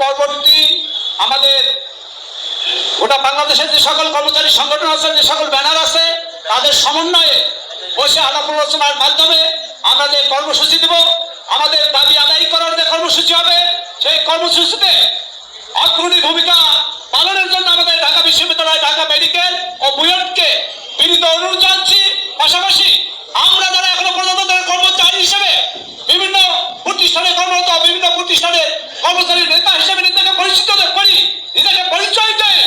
পরবর্তী আমাদের গোটা বাংলাদেশের যে সকল কর্মচারী সংগঠন আছে, যে সকল ব্যানার আছে, তাদের সমন্বয়ে বসে আলাপ আলোচনার মাধ্যমে আমরা যে কর্মসূচি দেব, আমাদের দাবি আদায় করার যে কর্মসূচি হবে, সেই কর্মসূচিতে অগ্রণী ভূমিকা পালনের জন্য আমাদের ঢাকা বিশ্ববিদ্যালয়, ঢাকা মেডিকেল ও বুয়েটকে বিনীত অনুরোধ জানাচ্ছি। পাশাপাশি আমরা যারা এখনো পর্যন্ত কর্মচারী হিসেবে বিভিন্ন প্রতিষ্ঠানে কর্মরত, বিভিন্ন প্রতিষ্ঠানের কর্মচারীর নেতা হিসেবে নিজেকে পরিচিত করি, নিজেকে পরিচয় দেয়,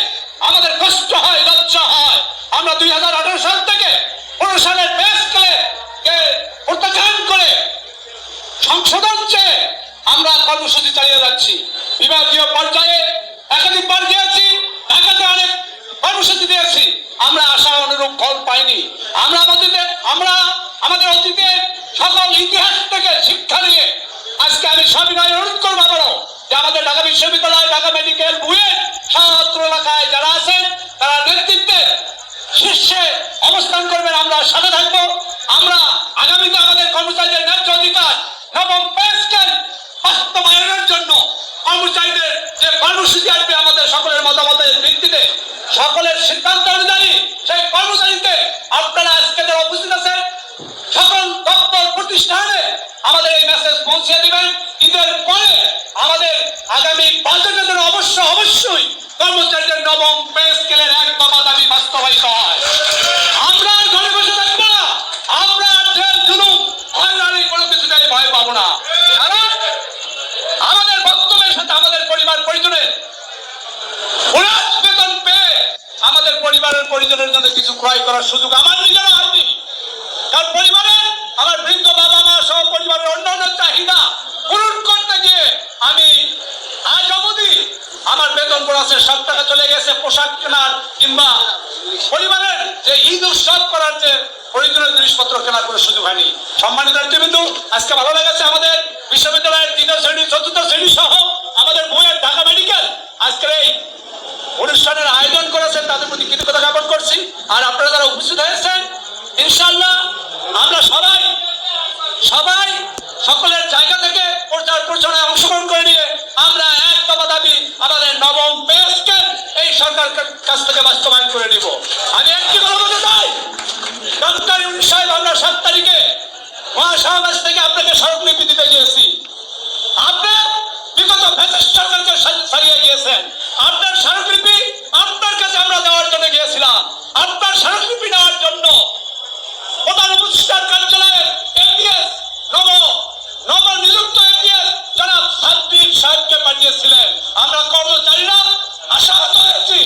আমাদের কষ্ট হয়, লজ্জা হয়। আমরা 2018 সাল থেকে 15 সালের পে স্কেলকে প্রত্যাখ্যান করে সংশোধন চেয়ে আমরা কর্মসূচি চালিয়ে যাচ্ছি। বিভাগীয় পর্যায়ে একাধিকবার গিয়েছি, ঢাকাতে অনেক কর্মসূচি দিয়েছি, আমরা আশা অনুরূপ ফল পাইনি। আমরা আমাদের অতীতের সকল ইতিহাস থেকে শিক্ষা নিয়ে আজকে আমি সবিনয় অনুরোধ করবো আবারও যে আমাদের ঢাকা বিশ্ববিদ্যালয়, ঢাকা মেডিকেল, বুয়েট ছাত্র এলাকায় যারা আছেন তারা নেতৃত্বে শীর্ষে অবস্থান করবেন, আমরা সাথে থাকবো। আমরা আগামীতে আমাদের কর্মচারীদের ন্যায্য অধিকার নবম পে স্কেল বাস্তবায়নের জন্য কর্মচারীদের যে কর্মসূচি আসবে, আমাদের সকলের মতামতের ভিত্তিতে সকলের সিদ্ধান্ত অনুযায়ী সেই কর্মচারীতে আপনারা আজকে যারা উপস্থিত আছেন সকল দপ্তর প্রতিষ্ঠানে আমাদের এই মেসেজ পৌঁছে দিবেন। ঈদের পরে আমাদের আগামী বাজেটের জন্য অবশ্যই কর্মচারীদের নবম পে স্কেলের এক দফা দাবি বাস্তবায়িত হয়। আমরা ঘরে বসে থাকবো না, আমরা জেল জুলুম হয়রানি কোনো কিছুতেই ভয় পাবো না। কারণ আমাদের বক্তব্যের সাথে আমাদের পরিবার পরিজনের বেতন পেয়ে আমাদের পরিবারের পরিজনের জন্য কিছু ক্রয় করার সুযোগ আমার নিজেরও হয়নি। কারণ পরিবারের আমার বৃদ্ধ বাবা মা সহ পরিবারের অন্যান্য চাহিদা পূরণ করতে গিয়ে আমি আজ অবধি আমার বেতন বোনাসের সব টাকা চলে গেছে পোশাক কেনার কিংবা পরিবারের যে ঈদ উৎসব করার যে প্রয়োজনীয় জিনিসপত্র কেনার কোনো সুযোগ হয়নি। সম্মানিত নেতৃবৃন্দ, আজকে ভালো লেগেছে আমাদের বিশ্ববিদ্যালয়ের 3য় শ্রেণী 4র্থ শ্রেণী সহ আমাদের বুয়েট, ঢাকা মেডিকেল আজকের এই অনুষ্ঠানের আয়োজন করেছেন, তাদের প্রতি কৃতজ্ঞতা জ্ঞাপন করছি। আর আপনারা যারা উপস্থিত হয়েছেন, ইনশাআল্লাহ আমরা সবাই সকলের জায়গা থেকে প্রচার প্রচারণায় অংশগ্রহণ করে নিয়ে আমরা এক দফা দাবি আমাদের নবম পে স্কেল এই সরকারের কাছ থেকে বাস্তবায়ন করে নিব। আমি একটি কথা বলতে চাই, ডক্টর ইউনূস সাহেব, আমরা 7 তারিখে মহাসমাবেশ থেকে আপনাকে স্মারকলিপি দিতে গিয়েছি। আপনি বিগত ফ্যাসিস্ট সরকারকে ছাড়িয়ে গিয়েছেন, আপনার স্মারকলিপি আপনার কাছে আমরা দেওয়ার জন্য গিয়েছিলাম। আপনার স্মারকলিপি নেওয়ার জন্য প্রধান উপদেষ্টার কার্যালয়ের এপিএস নবনিযুক্ত এপিএস জনাব সাব্বির সাহেবকে পাঠিয়েছিলেন। আমরা কর্মচারীরা আশাহত হয়েছি,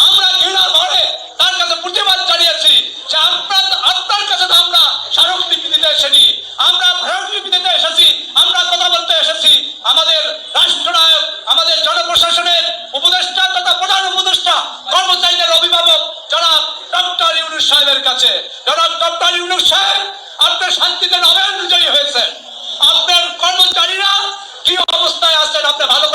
আমরা ঘৃণা ভরে তার কাছে প্রতিবাদ জানিয়েছি যে আপনার কাছে তো আমরা স্মারকলিপি দিতে এসেছি, আমরা স্মারকলিপি দিতে এসেছি, আমরা কথা বলতে এসেছি আমাদের রাষ্ট্রনায়ক, আমাদের জনপ্রশাসনের উপদেষ্টা তথা প্রধান উপদেষ্টা, কর্মচারীদের অভিভাবক জনাব ডক্টর ইউনূস সাহেবের কাছে। জনাব ডক্টর ইউনূস সাহেব, আপনার শান্তিতে নবায়ন বিজয়ী হয়েছেন, আপনার কর্মচারীরা কি অবস্থায় আছেন আপনি ভালো